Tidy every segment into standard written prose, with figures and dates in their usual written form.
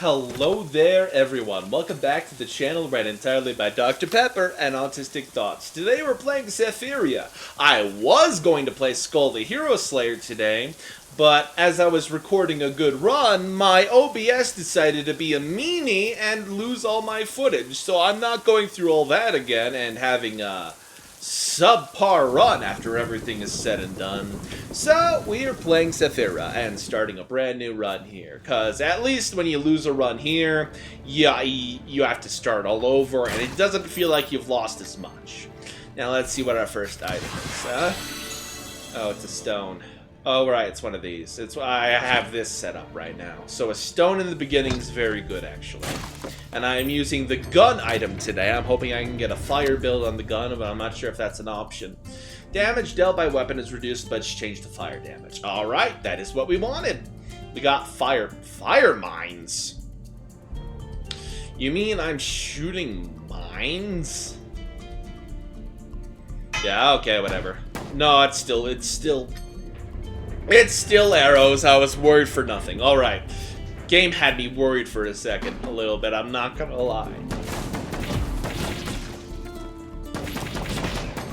Hello there, everyone. Welcome back to the channel read entirely by Dr. Pepper and Autistic Thoughts. Today we're playing Sephiria. I was going to play Skull the Hero Slayer today, but as I was recording a good run, my OBS decided to be a meanie and lose all my footage. So I'm not going through all that again and having a subpar run after everything is said and done. So we are playing Sephiria and starting a brand new run here, because at least when you lose a run here, you have to start all over and it doesn't feel like you've lost as much. Now let's see what our first item is. Oh, it's a stone. Oh right, it's one of these. I have this set up right now. So a stone in the beginning is very good actually. And I am using the gun item today. I'm hoping I can get a fire build on the gun, but I'm not sure if that's an option. Damage dealt by weapon is reduced, but it's changed to fire damage. Alright, that is what we wanted. We got fire mines. You mean I'm shooting mines? Yeah, okay, whatever. No, it's still arrows. I was worried for nothing. Alright. Game had me worried for a second, a little bit, I'm not gonna lie.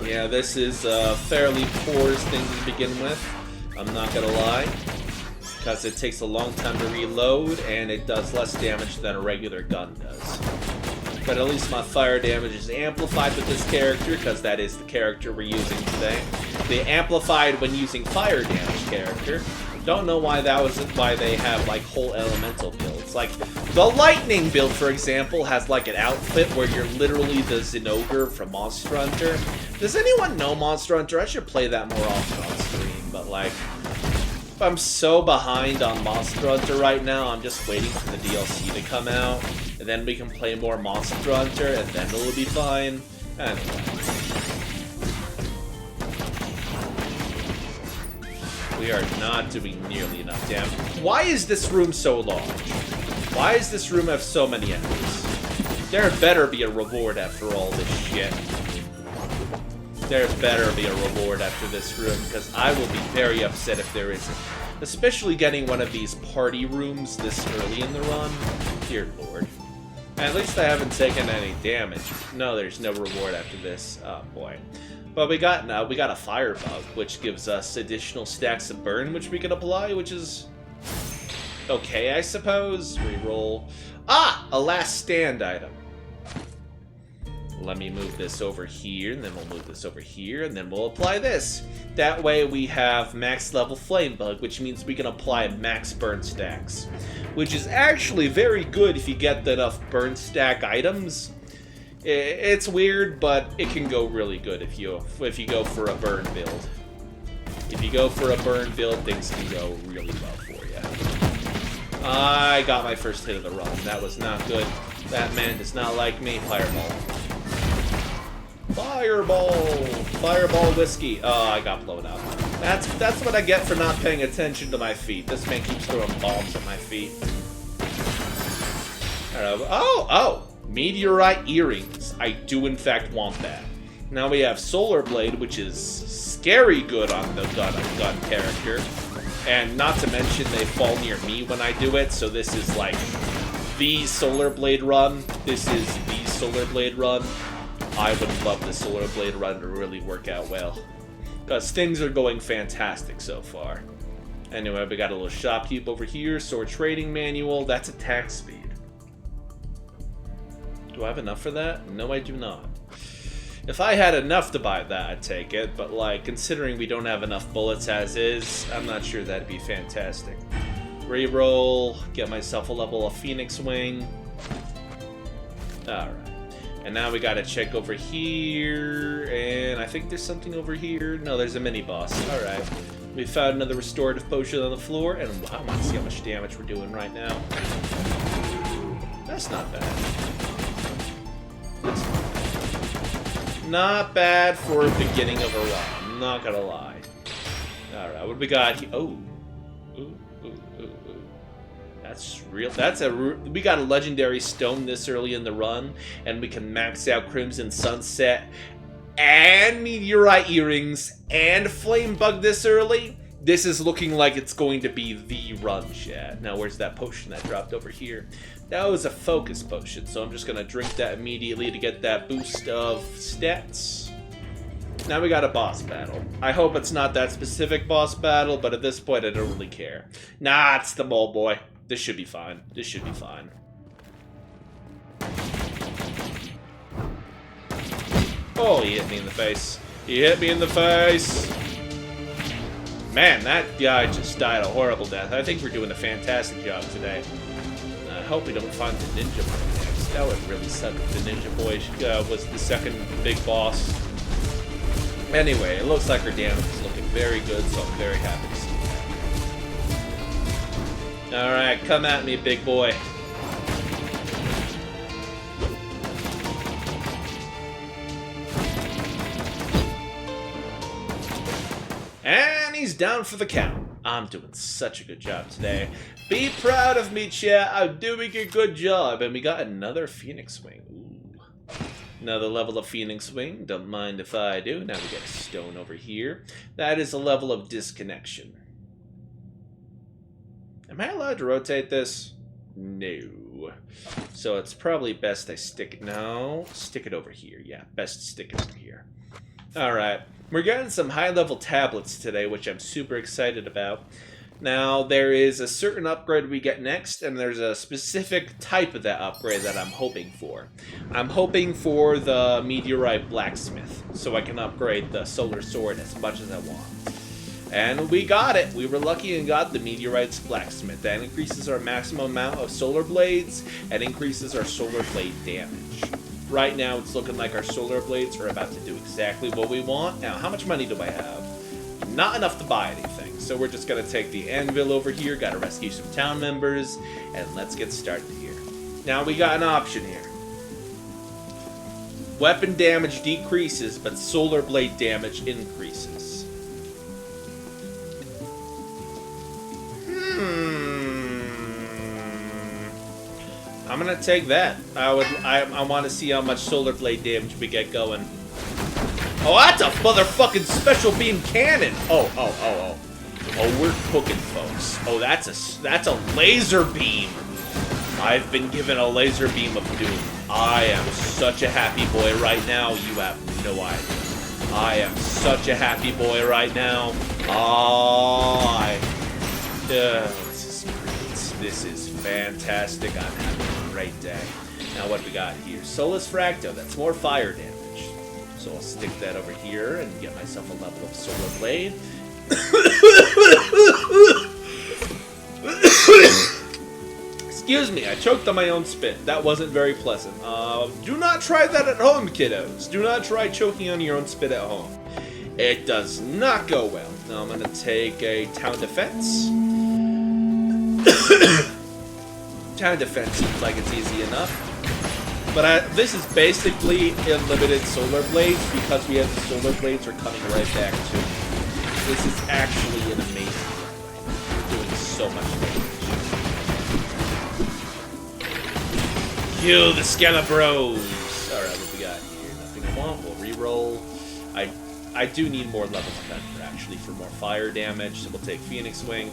Yeah, this is a fairly porous thing to begin with, I'm not gonna lie. Because it takes a long time to reload, and it does less damage than a regular gun does. But at least my fire damage is amplified with this character, because that is the character we're using today. The amplified when using fire damage character. Don't know why why they have like whole elemental builds. Like the lightning build, for example, has like an outfit where you're literally the Zinogre from Monster Hunter. Does anyone know Monster Hunter? I should play that more often on stream, but like I'm so behind on Monster Hunter right now. I'm just waiting for the DLC to come out, and then we can play more Monster Hunter, and then it'll be fine. Anyway. We are not doing nearly enough damage. Why is this room so large? Why does this room have so many enemies? There better be a reward after all this shit. There better be a reward after this room, because I will be very upset if there isn't. Especially getting one of these party rooms this early in the run. Dear Lord. At least I haven't taken any damage. No, there's no reward after this. Oh boy. But we got a fire bug, which gives us additional stacks of burn, which we can apply, which is okay, I suppose. Reroll. Ah! A last stand item. Let me move this over here, and then we'll move this over here, and then we'll apply this. That way we have max level flame bug, which means we can apply max burn stacks. Which is actually very good if you get enough burn stack items. It's weird, but it can go really good if you go for a burn build. If you go for a burn build, things can go really well for you. I got my first hit of the run. That was not good. That man does not like me. Fireball. Fireball! Fireball whiskey. Oh, I got blown up. That's what I get for not paying attention to my feet. This man keeps throwing bombs at my feet. Oh! Meteorite earrings. I do in fact want that. Now we have Solar Blade, which is scary good on the gun character. And not to mention they fall near me when I do it, so this is like the Solar Blade run. This is the Solar Blade run. I would love the Solar Blade run to really work out well. Because things are going fantastic so far. Anyway, we got a little shopkeep over here. Sword trading manual. That's attack speed. Do I have enough for that? No, I do not. If I had enough to buy that, I'd take it. But, like, considering we don't have enough bullets as is, I'm not sure that'd be fantastic. Reroll. Get myself a level of Phoenix Wing. Alright. And now we gotta check over here. And I think there's something over here. No, there's a mini-boss. Alright. We found another restorative potion on the floor. And I want to see how much damage we're doing right now. That's not bad. Not bad for a beginning of a run, I'm not gonna lie. Alright, what do we got here? Oh. Ooh. That's real. We got a legendary stone this early in the run, and we can max out Crimson Sunset and Meteorite earrings and Flame Bug this early. This is looking like it's going to be the run, chat. Now, where's that potion that dropped over here? That was a focus potion, so I'm just going to drink that immediately to get that boost of stats. Now we got a boss battle. I hope it's not that specific boss battle, but at this point I don't really care. Nah, it's the mole boy. This should be fine. This should be fine. Oh, he hit me in the face. He hit me in the face. Man, that guy just died a horrible death. I think we're doing a fantastic job today. I hope we don't find the Ninja Boy next. That would really suck if the Ninja Boy was the second big boss. Anyway, it looks like our damage is looking very good, so I'm very happy to see that. Alright, come at me, big boy. And he's down for the count. I'm doing such a good job today. Be proud of me, chat. I'm doing a good job. And we got another Phoenix Wing. Ooh. Another level of Phoenix Wing. Don't mind if I do. Now we get a stone over here. That is a level of disconnection. Am I allowed to rotate this? No. So it's probably best I stick it. No. Stick it over here. Yeah, best stick it over here. Alright. We're getting some high-level tablets today, which I'm super excited about. Now, there is a certain upgrade we get next, and there's a specific type of that upgrade that I'm hoping for. I'm hoping for the Meteorite Blacksmith, so I can upgrade the Solar Sword as much as I want. And we got it! We were lucky and got the Meteorite's Blacksmith. That increases our maximum amount of solar blades, and increases our solar blade damage. Right now, it's looking like our solar blades are about to do exactly what we want. Now, how much money do I have? Not enough to buy anything, so we're just going to take the anvil over here, got to rescue some town members, and let's get started here. Now, we got an option here. Weapon damage decreases, but solar blade damage increases. I'm gonna take that. I want to see how much solar blade damage we get going. Oh, that's a motherfucking special beam cannon. Oh, we're cooking, folks. Oh, that's a laser beam. I've been given a laser beam of doom. I am such a happy boy right now. You have no idea. I am such a happy boy right now. This is great. This is fantastic. I'm having a great day. Now what do we got here? Solus Fracto. That's more fire damage. So I'll stick that over here and get myself a level of solar blade. Excuse me, I choked on my own spit. That wasn't very pleasant. Do not try that at home, kiddos. Do not try choking on your own spit at home. It does not go well. Now I'm going to take a town defense. Town defense seems like it's easy enough. But this is basically unlimited solar blades because we have the solar blades are coming right back too. This is actually an amazing run. We're doing so much damage. Kill the Skelebros! Alright, what we got here? Nothing I want. We'll reroll. I do need more levels of Thunder, actually, for more fire damage, so we'll take Phoenix Wing.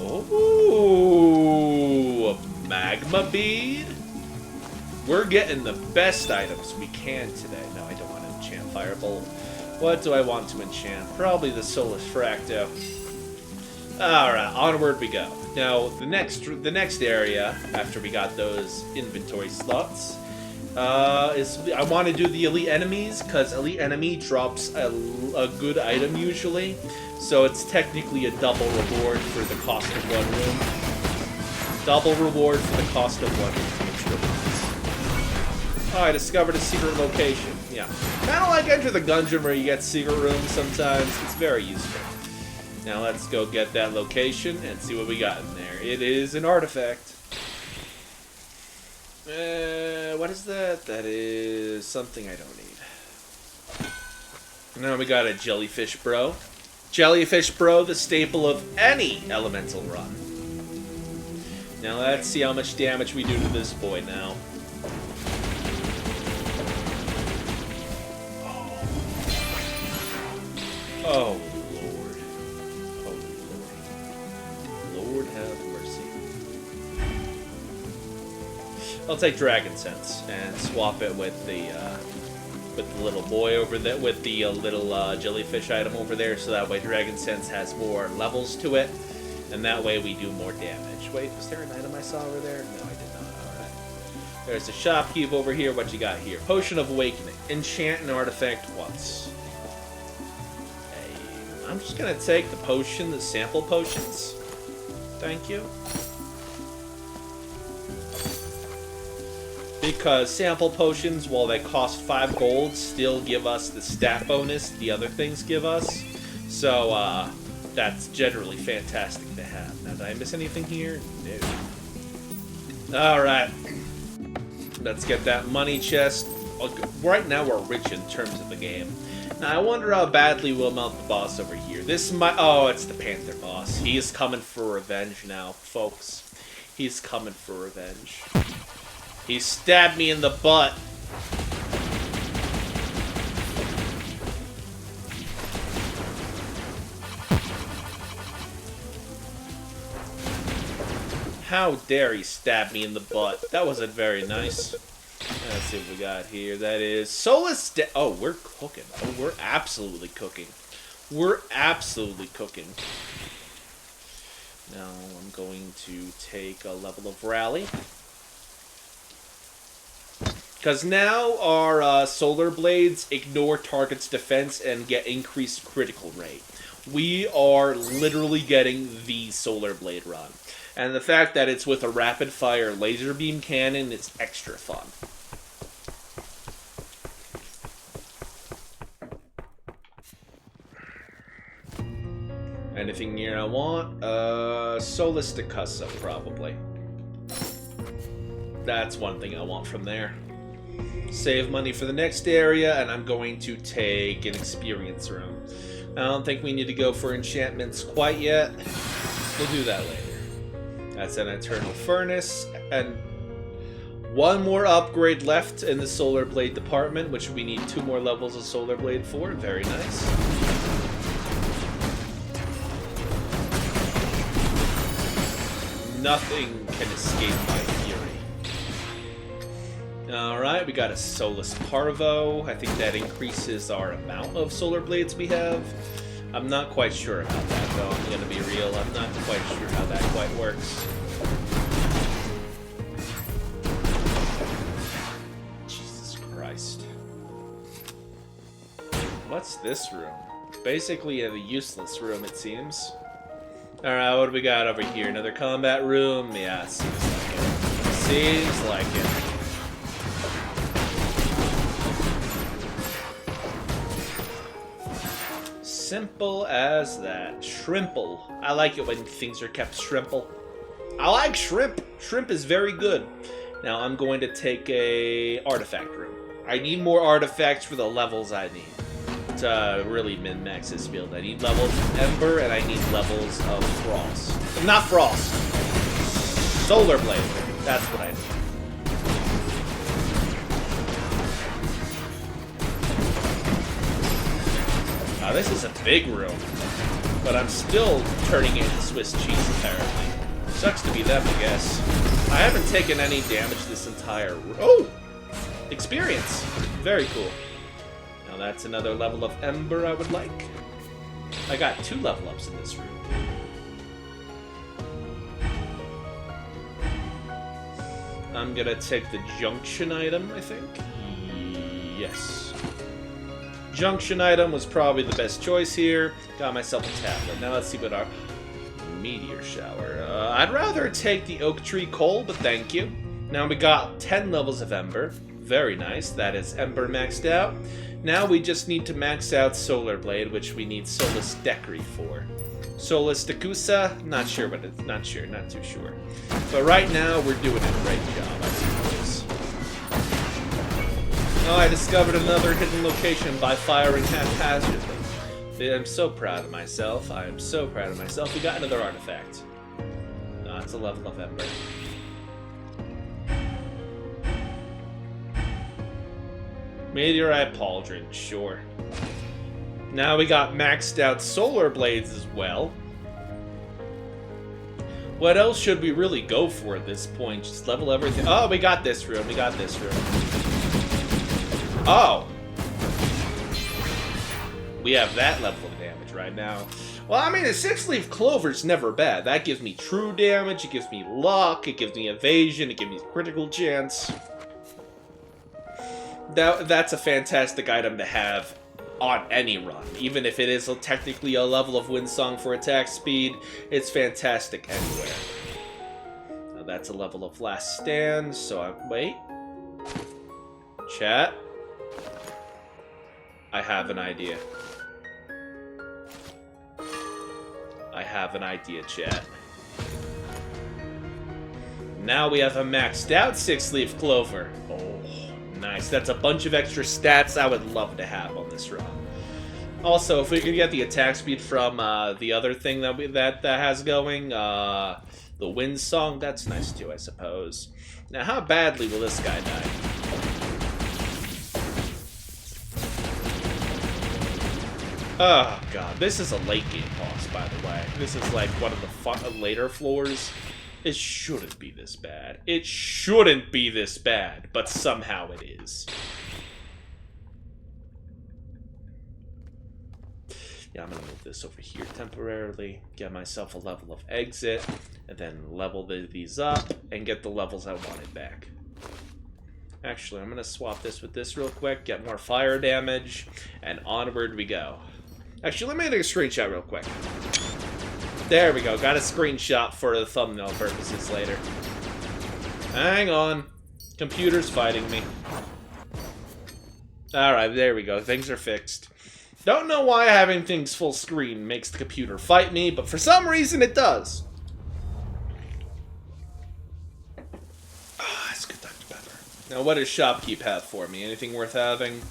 Oh, Magma Bead? We're getting the best items we can today. No, I don't want to enchant Firebolt. What do I want to enchant? Probably the Solus Fracto. Alright, onward we go. Now, the next area, after we got those inventory slots, is I want to do the elite enemies, because elite enemy drops a good item usually, so it's technically a double reward for the cost of one room. Double reward for the cost of one room. Oh, I discovered a secret location. Yeah, kind of like Enter the Gungeon where you get secret rooms sometimes. It's very useful. Now let's go get that location and see what we got in there. It is an artifact. What is that? That is something I don't need. Now we got a Jellyfish Bro. Jellyfish Bro, the staple of any elemental run. Now let's see how much damage we do to this boy now. Oh I'll take Dragon Sense and swap it with the little boy over there, with the little jellyfish item over there, so that way Dragon Sense has more levels to it, and that way we do more damage. Wait, was there an item I saw over there? No, I did not. Alright. There's a shopkeep over here. What you got here? Potion of Awakening. Enchant an artifact once. Hey, I'm just gonna take the potion, the sample potions. Thank you. Because sample potions, while they cost 5 gold, still give us the stat bonus the other things give us. So, that's generally fantastic to have. Now, did I miss anything here? No. Alright. Let's get that money chest. Right now, we're rich in terms of the game. Now, I wonder how badly we'll melt the boss over here. This might... Oh, it's the Panther boss. He is coming for revenge now, folks. He's coming for revenge. He stabbed me in the butt. How dare he stab me in the butt? That wasn't very nice. Let's see what we got here. That is Soulless. Oh, we're cooking. Oh, we're absolutely cooking. We're absolutely cooking. Now I'm going to take a level of Rally. Because now our Solar Blades ignore target's defense and get increased critical rate. We are literally getting the Solar Blade run. And the fact that it's with a rapid-fire laser beam cannon is extra fun. Anything here I want? Solus Decussa, probably. That's one thing I want from there. Save money for the next area, and I'm going to take an experience room. I don't think we need to go for enchantments quite yet. We'll do that later. That's an Eternal Furnace, and one more upgrade left in the Solar Blade department, which we need 2 more levels of Solar Blade for. Very nice. Nothing can escape my fury. Alright, we got a Solus Parvo. I think that increases our amount of Solar Blades we have. I'm not quite sure about that, though. I'm gonna be real. I'm not quite sure how that quite works. Jesus Christ. What's this room? Basically a useless room, it seems. Alright, what do we got over here? Another combat room? Yeah, seems like it. Seems like it. Simple as that. Shrimple. I like it when things are kept shrimple. I like shrimp. Shrimp is very good. Now I'm going to take a artifact room. I need more artifacts for the levels I need to really min-max this build. I need levels of Ember and I need levels of Frost. Not Frost. Solar Blade. That's what I need. This is a big room, but I'm still turning it into Swiss cheese, apparently. Sucks to be them, I guess. I haven't taken any damage this entire room. Oh! Experience! Very cool. Now that's another level of Ember I would like. I got 2 level ups in this room. I'm gonna take the Junction item, I think. Yes. Junction item was probably the best choice here. Got myself a tablet. Now let's see what our Meteor Shower. I'd rather take the Oak Tree Coal, but thank you. Now we got 10 levels of Ember. Very nice. That is Ember maxed out. Now we just need to max out Solar Blade, which we need Solus Decree for. Solus Decussa, not sure, but it's not sure, not too sure. But right now we're doing a great job, I suppose. Oh, I discovered another hidden location by firing haphazardly. I'm so proud of myself. I am so proud of myself. We got another artifact. No, it's a level of Ember. Meteorite Pauldron, sure. Now we got maxed out Solar Blades as well. What else should we really go for at this point? Just level everything. Oh, we got this room. We got this room. Oh. We have that level of damage right now. Well, I mean, a 6-leaf clover's never bad. That gives me true damage, it gives me luck, it gives me evasion, it gives me critical chance. That's a fantastic item to have on any run. Even if it is technically a level of Windsong for attack speed, it's fantastic anywhere. Now that's a level of Last Stand, so wait. Chat. I have an idea. I have an idea, chat. Now we have a maxed out 6-leaf clover. Oh, nice. That's a bunch of extra stats I would love to have on this run. Also, if we could get the attack speed from the other thing that has going, the Windsong, that's nice too, I suppose. Now, how badly will this guy die? Oh god, this is a late game boss, by the way. This is like one of the later floors. It shouldn't be this bad. It shouldn't be this bad, but somehow it is. Yeah, I'm gonna move this over here temporarily, get myself a level of exit, and then level these up, and get the levels I wanted back. Actually, I'm gonna swap this with this real quick, get more fire damage, and onward we go. Actually, let me take a screenshot real quick. There we go. Got a screenshot for the thumbnail purposes later. Hang on. Computer's fighting me. Alright, there we go. Things are fixed. Don't know why having things full screen makes the computer fight me, but for some reason it does. Ah, it's good Dr. Pepper. Now, what does Shopkeep have for me? Anything worth having?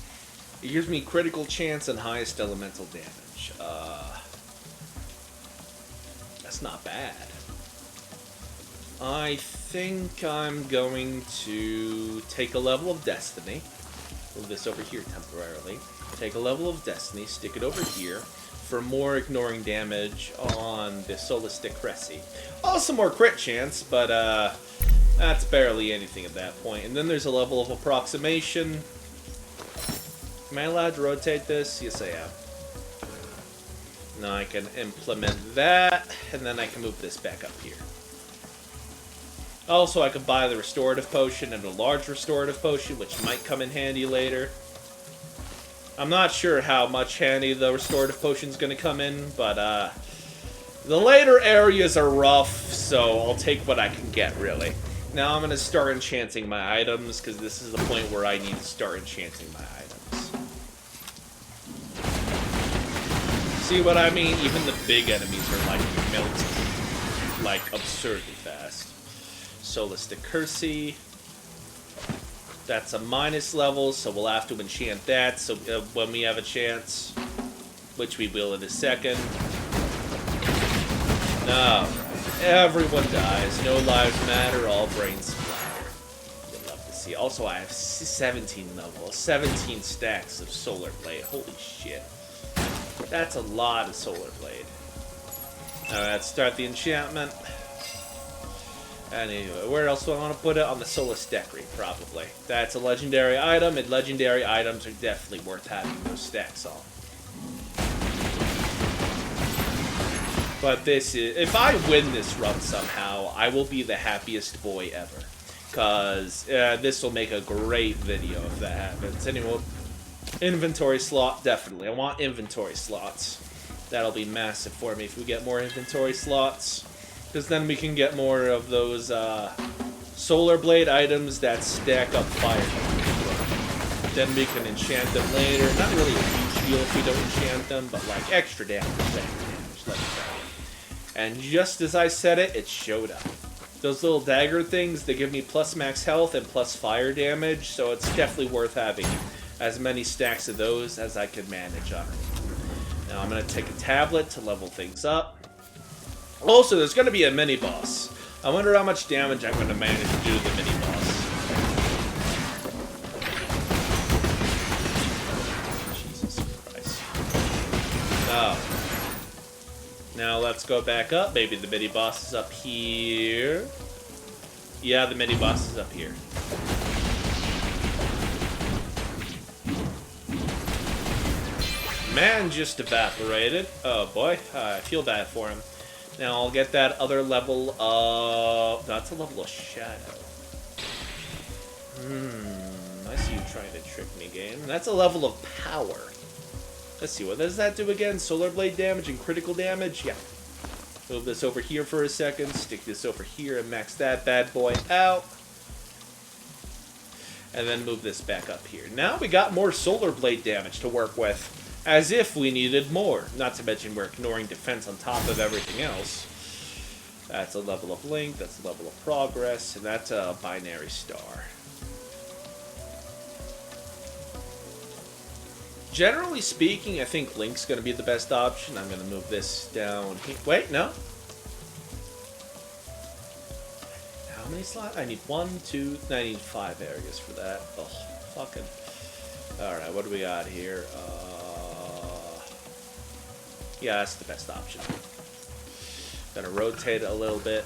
It gives me critical chance and highest elemental damage. That's not bad. I think I'm going to take a level of Destiny. Move this over here temporarily. Take a level of Destiny, stick it over here for more ignoring damage on the Solistic Cressy. Also more crit chance, but that's barely anything at that point. And then there's a level of Approximation. Am I allowed to rotate this? Yes, I am. Now I can implement that, and then I can move this back up here. Also, I could buy the Restorative Potion and a large Restorative Potion, which might come in handy later. I'm not sure how much handy the Restorative Potion's going to come in, but the later areas are rough, so I'll take what I can get, really. Now I'm going to start enchanting my items, because this is the point where I need to start enchanting my items. See what I mean? Even the big enemies are, like, melting, like, absurdly fast. Solistic Cursey. That's a minus level, so we'll have to enchant that so when we have a chance, which we will in a second. No. Everyone dies. No lives matter. All brains splatter. You'd love to see. Also, I have 17 levels. 17 stacks of Solar Blade. Holy shit. That's a lot of Solar Blade. Alright, start the enchantment. Anyway, where else do I want to put it? On the Solus Decree, probably. That's a legendary item, and legendary items are definitely worth having those stacks on. But this is... If I win this run somehow, I will be the happiest boy ever. Because this will make a great video if that happens. Anyway, inventory slot, definitely. I want inventory slots. That'll be massive for me if we get more inventory slots. Because then we can get more of those Solar Blade items that stack up fire. Then we can enchant them later. Not really a huge deal if we don't enchant them, but like extra damage, let me tell you. And just as I said it, it showed up. Those little dagger things, they give me plus max health and plus fire damage, so it's definitely worth having as many stacks of those as I can manage on it. Now I'm going to take a tablet to level things up. Also, there's going to be a mini-boss. I wonder how much damage I'm going to manage to do to the mini-boss. Jesus Christ. Oh. Now let's go back up. Maybe the mini-boss is up here. Yeah, the mini-boss is up here. Man just evaporated. Oh boy, I feel bad for him. Now I'll get that other level of... That's a level of Shadow. I see you trying to trick me, game. That's a level of Power. Let's see, what does that do again? Solar Blade damage and critical damage? Yeah. Move this over here for a second. Stick this over here and max that bad boy out. And then move this back up here. Now we got more Solar Blade damage to work with. As if we needed more. Not to mention we're ignoring defense on top of everything else. That's a level of Link, that's a level of Progress, and that's a binary star. Generally speaking, I think Link's going to be the best option. I'm going to move this down here. Wait, no. How many slots? I need 1, 2, I need 5 areas for that. Oh, fucking... Alright, what do we got here? Yeah, that's the best option. Gonna rotate it a little bit.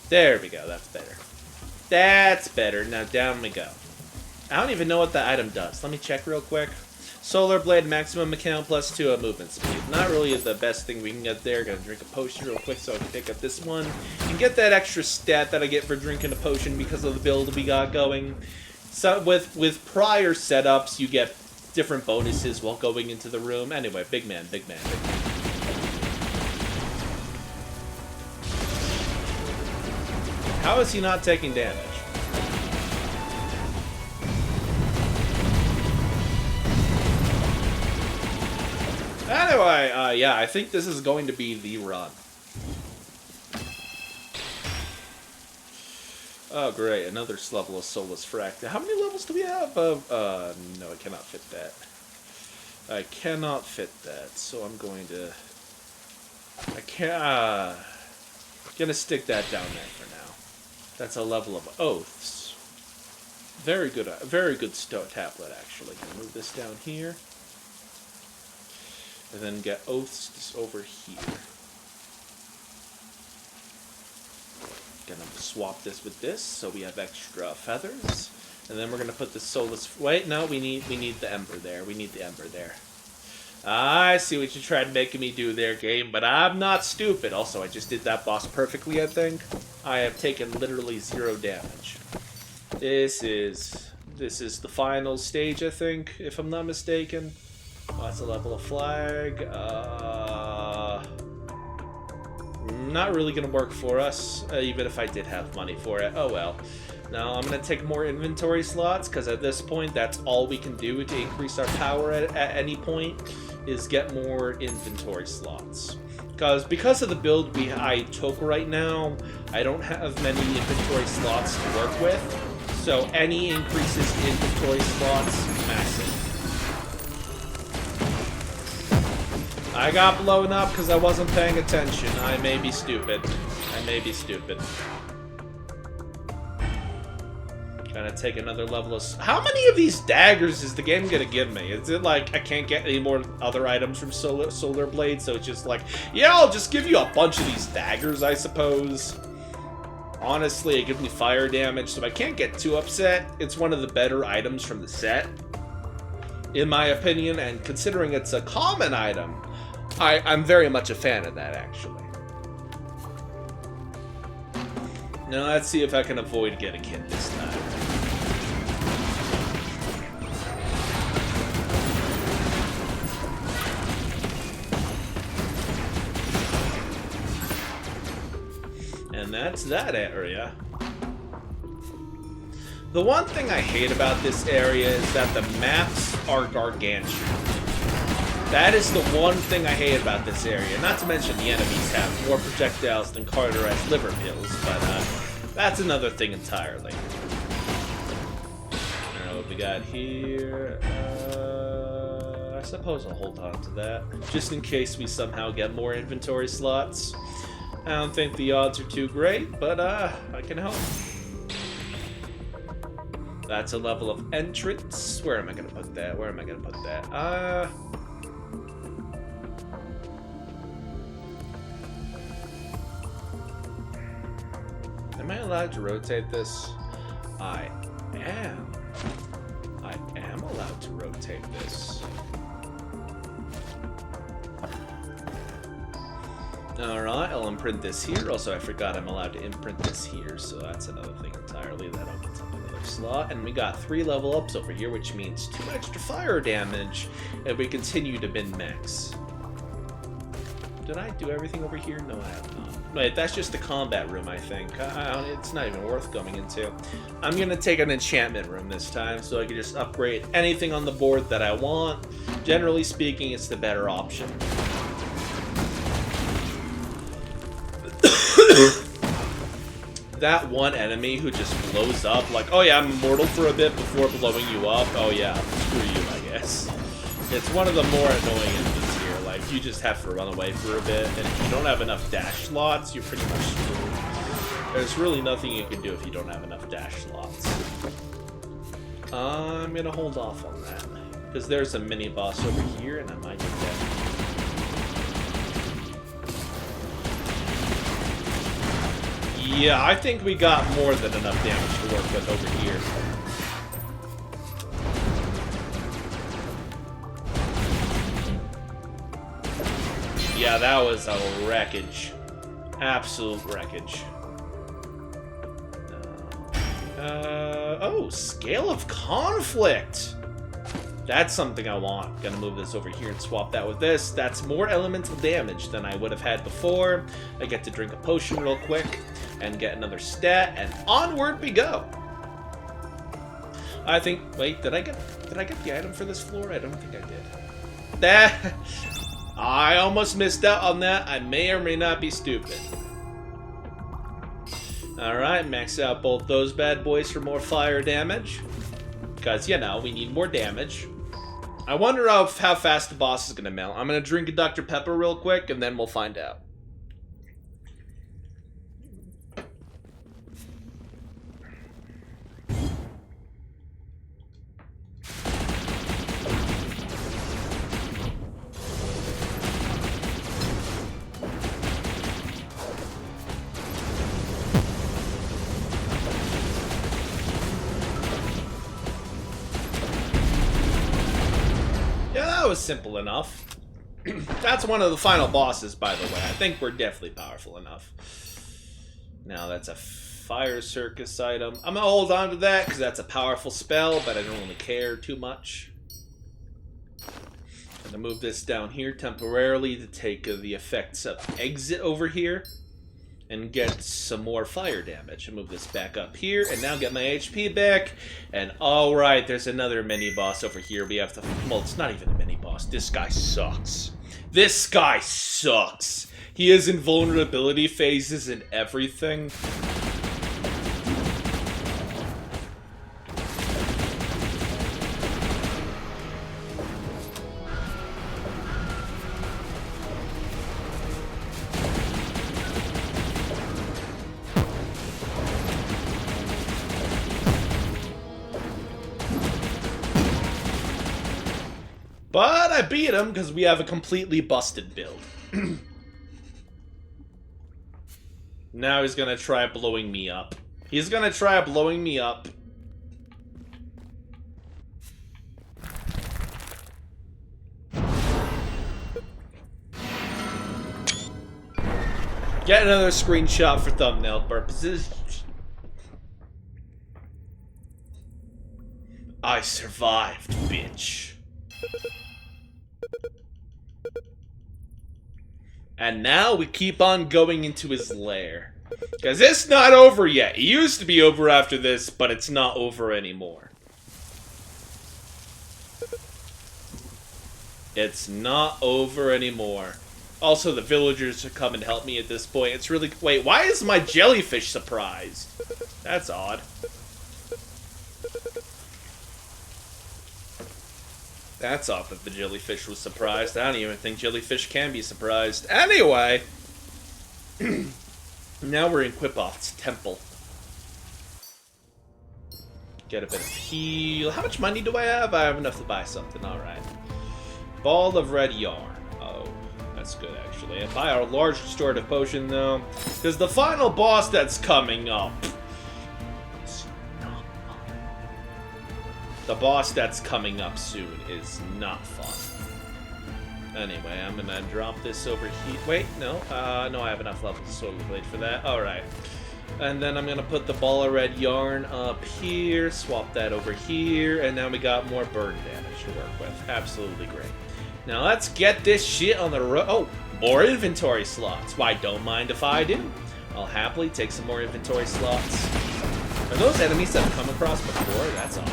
There we go, that's better. That's better. Now down we go. I don't even know what the item does. Let me check real quick. Solar Blade, maximum account plus 2 movement speed. Not really the best thing we can get there. Gonna drink a potion real quick so I can pick up this one. And get that extra stat that I get for drinking a potion because of the build we got going. So with prior setups, you get different bonuses while going into the room. Anyway, big man, big man, big man. How is he not taking damage? Anyway, yeah, I think this is going to be the run. Oh, great. Another level of Soulless Fractal. How many levels do we have? No, I cannot fit that. I cannot fit that, so I'm going to... I can't... gonna stick that down there for now. That's a level of Oaths. Very good tablet, actually. Gonna move this down here. And then get Oaths just over here. Gonna swap this with this, so we have extra feathers. And then we're gonna put the soulless... Wait, no, we need the ember there. We need the ember there. I see what you tried making me do there, game, but I'm not stupid. Also, I just did that boss perfectly, I think. I have taken literally 0 damage. This is the final stage, I think, if I'm not mistaken. Oh, that's a level of flag. Not really gonna work for us, even if I did have money for it. Oh well. Now I'm gonna take more inventory slots, because at this point that's all we can do to increase our power at any point, is get more inventory slots. Because of the build I took right now, I don't have many inventory slots to work with, so any increases in inventory slots, massive. I got blown up because I wasn't paying attention. I may be stupid. I may be stupid. Gonna take another level of... How many of these daggers is the game gonna give me? Is it like I can't get any more other items from Solar Blade, so it's just like, yeah, I'll just give you a bunch of these daggers, I suppose. Honestly, it gives me fire damage, so I can't get too upset. It's one of the better items from the set, in my opinion, and considering it's a common item, I'm very much a fan of that, actually. Now, let's see if I can avoid getting hit this time. And that's that area. The one thing I hate about this area is that the maps are gargantuan. That is the one thing I hate about this area. Not to mention the enemies have more projectiles than Carter has liver pills, but that's another thing entirely. Alright, what we got here? I suppose I'll hold on to that, just in case we somehow get more inventory slots. I don't think the odds are too great, but I can hope. That's a level of entrance. Where am I gonna put that? Where am I gonna put that? Am I allowed to rotate this? I am. I am allowed to rotate this. Alright, I'll imprint this here. Also, I forgot I'm allowed to imprint this here, so that's another thing entirely. That opens up another slot. And we got 3 level ups over here, which means 2 extra fire damage, and we continue to min-max. Did I do everything over here? No, I have not. Wait, that's just the combat room, I think. It's not even worth going into. I'm gonna take an enchantment room this time, so I can just upgrade anything on the board that I want. Generally speaking, it's the better option. That one enemy who just blows up, like, oh yeah, I'm immortal for a bit before blowing you up. Oh yeah, screw you, I guess. It's one of the more annoying enemies here. Like, you just have to run away for a bit, and if you don't have enough dash slots, you're pretty much screwed. There's really nothing you can do if you don't have enough dash slots. I'm gonna hold off on that, because there's a mini-boss over here, and I might get that. Yeah, I think we got more than enough damage to work with over here. Yeah, that was a wreckage. Absolute wreckage. Oh, Scale of Conflict! That's something I want. Gonna move this over here and swap that with this. That's more elemental damage than I would have had before. I get to drink a potion real quick and get another stat, and onward we go. I think, wait, did I get the item for this floor? I don't think I did. That, I almost missed out on that. I may or may not be stupid. Alright, max out both those bad boys for more fire damage. Because, you know, we need more damage. I wonder how fast the boss is going to melt. I'm going to drink a Dr. Pepper real quick, and then we'll find out. That was simple enough. That's one of the final bosses, by the way. I think we're definitely powerful enough. Now, that's a fire circus item. I'm gonna hold on to that, because that's a powerful spell, but I don't really care too much. I'm gonna move this down here temporarily to take the effects of exit over here and get some more fire damage. And move this back up here, and now get my HP back. And alright, there's another mini-boss over here. We have to... Well, it's not even a mini-boss. This guy sucks. This guy sucks. He has invulnerability phases and everything. But I beat him because we have a completely busted build. Now he's gonna try blowing me up. He's gonna try blowing me up. Get another screenshot for thumbnail purposes. I survived, bitch. And now we keep on going into his lair. Because it's not over yet. It used to be over after this, but it's not over anymore. It's not over anymore. Also, the villagers should come and help me at this point. It's really... Wait, why is my jellyfish surprised? That's odd. That's odd that the jellyfish was surprised. I don't even think jellyfish can be surprised. Anyway! Now we're in Quipoth's temple. Get a bit of heal. How much money do I have? I have enough to buy something. Alright. Ball of red yarn. Oh, that's good, actually. I buy a large restorative potion, though. Because the final boss that's coming up is not fun. The boss that's coming up soon is not fun. Anyway, I'm gonna drop this over here. Wait, no. No, I have enough levels to Solar Blade for that. Alright. And then I'm gonna put the ball of red yarn up here, swap that over here, and now we got more burn damage to work with. Absolutely great. Now let's get this shit on the road. Oh, more inventory slots. Why, don't mind if I do. I'll happily take some more inventory slots. Are those enemies that I've come across before? That's odd.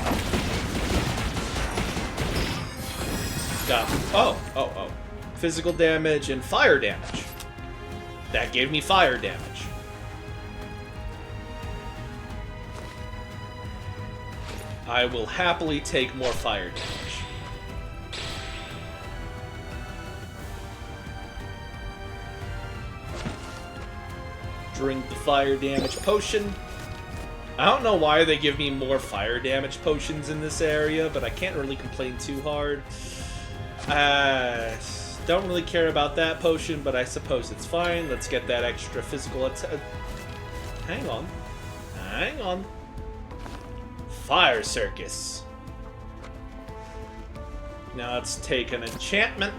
Got, oh. Physical damage and fire damage. That gave me fire damage. I will happily take more fire damage. Drink the fire damage potion. I don't know why they give me more fire damage potions in this area, but I can't really complain too hard. Don't really care about that potion, but I suppose it's fine. Let's get that extra physical attack. Hang on. Hang on. Fire Circus. Now let's take an enchantment.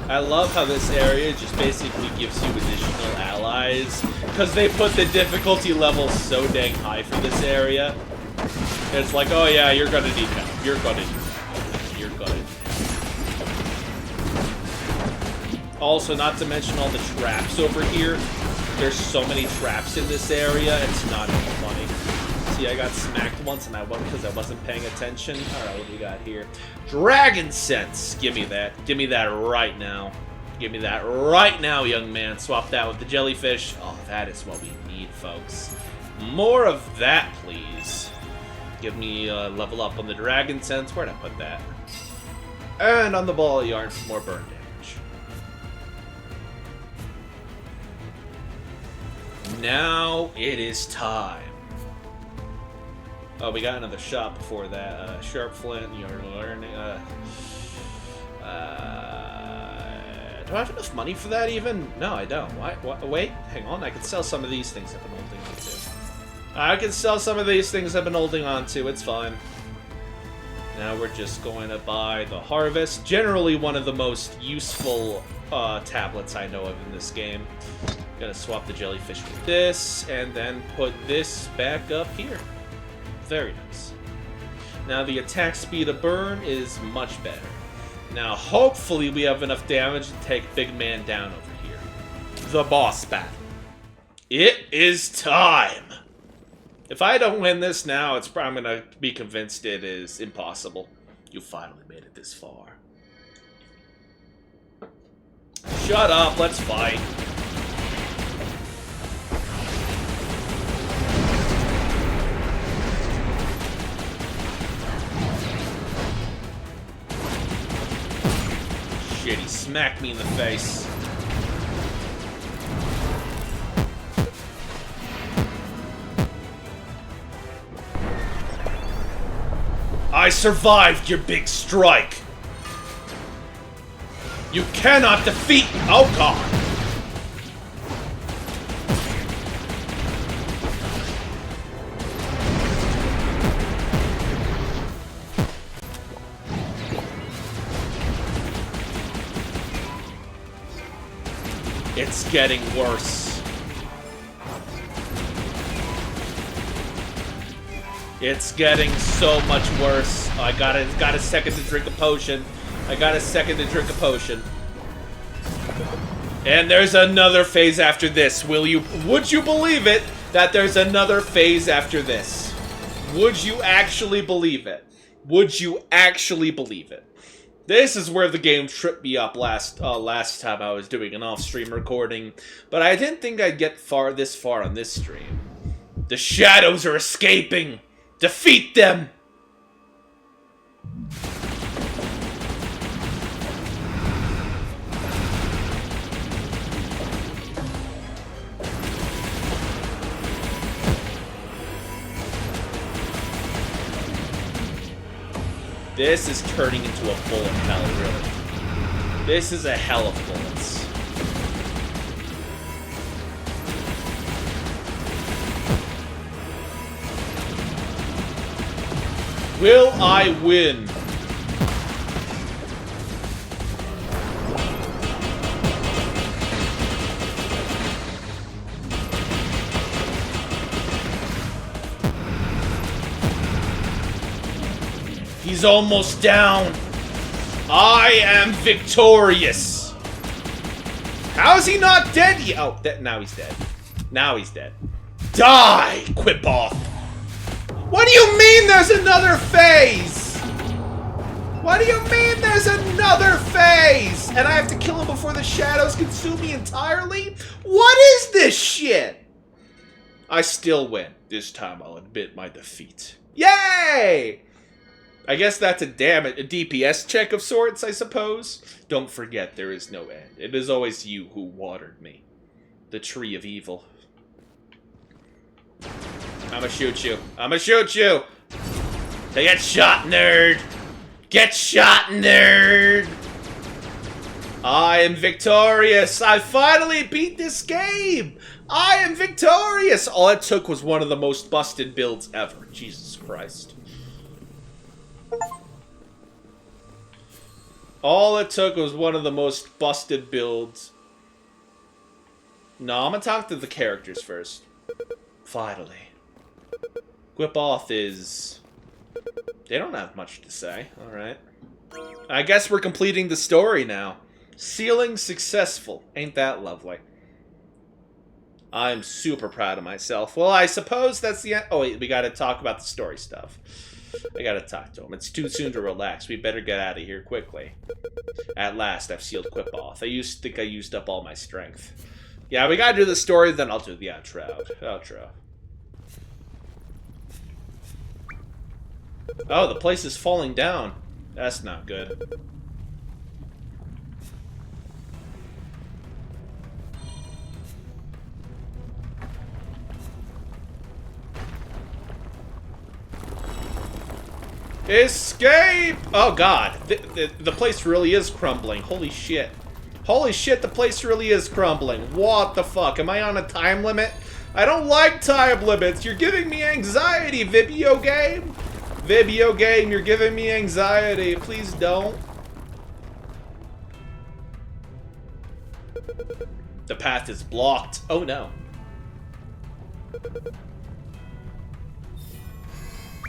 I love how this area just basically gives you additional allies, because they put the difficulty level so dang high for this area. It's like, oh yeah, you're gonna need help. You're gonna need help. You're gonna need help. Also, not to mention all the traps over here. There's so many traps in this area, it's not even funny. See, I got smacked once and I won because I wasn't paying attention. Alright, what do we got here? Dragon Sense! Give me that. Give me that right now. Give me that right now, young man. Swap that with the jellyfish. Oh, that is what we need, folks. More of that, please. Give me a level up on the Dragon Sense. Where'd I put that? And on the ball of yarn for more burn damage. Now it is time. Oh, we got another shop before that. Sharp Flint, you're learning. Do I have enough money for that even? No, I don't. Why? Wait, hang on. I can sell some of these things I've been holding on to. I can sell some of these things I've been holding on to. It's fine. Now we're just going to buy the Harvest. Generally one of the most useful tablets I know of in this game. Gonna swap the jellyfish with this, and then put this back up here. Very nice. Now the attack speed of burn is much better. Now hopefully we have enough damage to take Big Man down over here. The boss battle. It is time! If I don't win this now, I'm gonna be convinced it is impossible. You finally made it this far. Shut up, let's fight. Shit, he smacked me in the face. I survived your big strike. You cannot defeat me. Oh god. It's getting worse. It's getting so much worse. I got a second to drink a potion. I got a second to drink a potion. And there's another phase after this. Would you believe it that there's another phase after this? Would you actually believe it? Would you actually believe it? This is where the game tripped me up last time I was doing an off-stream recording, but I didn't think I'd get this far on this stream. The shadows are escaping! Defeat them! This is turning into a bullet hell, really. This is a hell of bullets. Will I win? He's almost down. I am victorious. How is he not dead yet? Oh, now he's dead. Now he's dead. Die, Quipoff. What do you mean there's another phase? What do you mean there's another phase? And I have to kill him before the shadows consume me entirely? What is this shit? I still win. This time I'll admit my defeat. Yay! I guess that's a DPS check of sorts, I suppose. Don't forget, there is no end. It is always you who watered me. The tree of evil. I'ma shoot you. I'ma shoot you! Get shot, nerd! Get shot, nerd! I am victorious! I finally beat this game! I am victorious! All it took was one of the most busted builds ever. Jesus Christ. All it took was one of the most busted builds. No, I'm gonna talk to the characters first. Finally. Quipoff is... They don't have much to say. Alright. I guess we're completing the story now. Sealing successful. Ain't that lovely? I'm super proud of myself. Well, I suppose that's the end. Oh, wait, we gotta talk about the story stuff. I gotta talk to him. It's too soon to relax. We better get out of here quickly. At last, I've sealed Quipoff. I think I used up all my strength. Yeah, we gotta do the story, then I'll do the outro. Oh, the place is falling down. That's not good. Escape! Oh god, the place really is crumbling. Holy shit. Holy shit, the place really is crumbling. What the fuck? Am I on a time limit? I don't like time limits. You're giving me anxiety, video game. Video game, you're giving me anxiety. Please don't. The path is blocked. Oh no.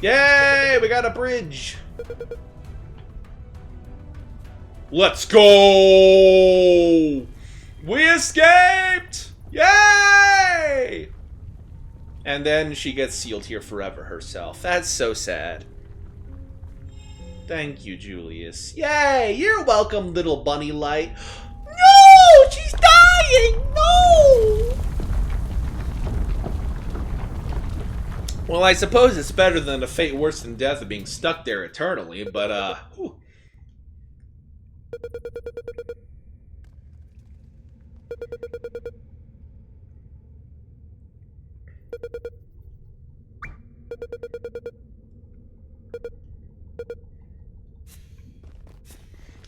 Yay! We got a bridge. Let's go! We escaped! Yay! And then she gets sealed here forever herself. That's so sad. Thank you, Julius. Yay! You're welcome, little bunny light. No! She's dying! No! Well, I suppose it's better than a fate worse than death of being stuck there eternally, but, whew.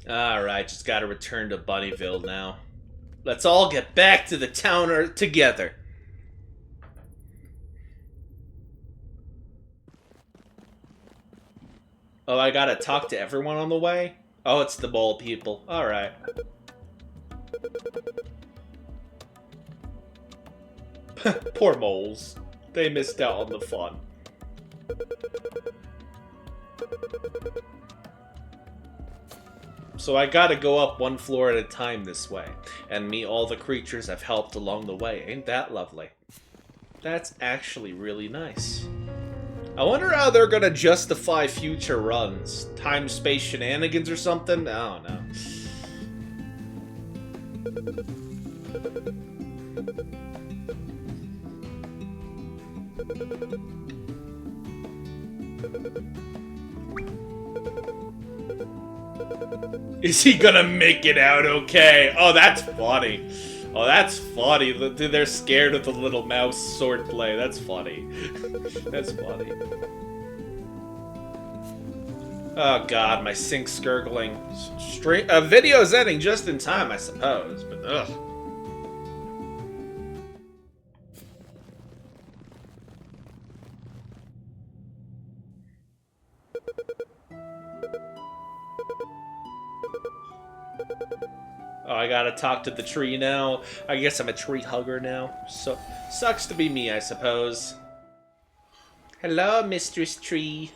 Alright, just gotta return to Bunnyville now. Let's all get back to the town together. Oh, I gotta talk to everyone on the way? Oh, it's the mole people. Alright. Poor moles. They missed out on the fun. So I gotta go up one floor at a time this way, and meet all the creatures I've helped along the way. Ain't that lovely? That's actually really nice. I wonder how they're gonna justify future runs. Time-space shenanigans or something? I don't know. Is he gonna make it out okay? Oh, that's funny. Oh, that's funny. They're scared of the little mouse swordplay. That's funny. That's funny. Oh god, my sink's gurgling. Video's ending just in time, I suppose, but ugh. Oh, I gotta talk to the tree now. I guess I'm a tree hugger now. So, sucks to be me, I suppose. Hello, Mistress Tree.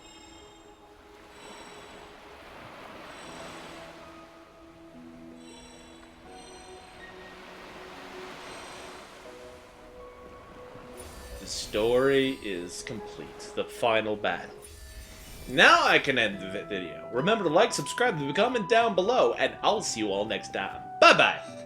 The story is complete. The final battle. Now I can end the video. Remember to like, subscribe, and comment down below, and I'll see you all next time. Bye-bye!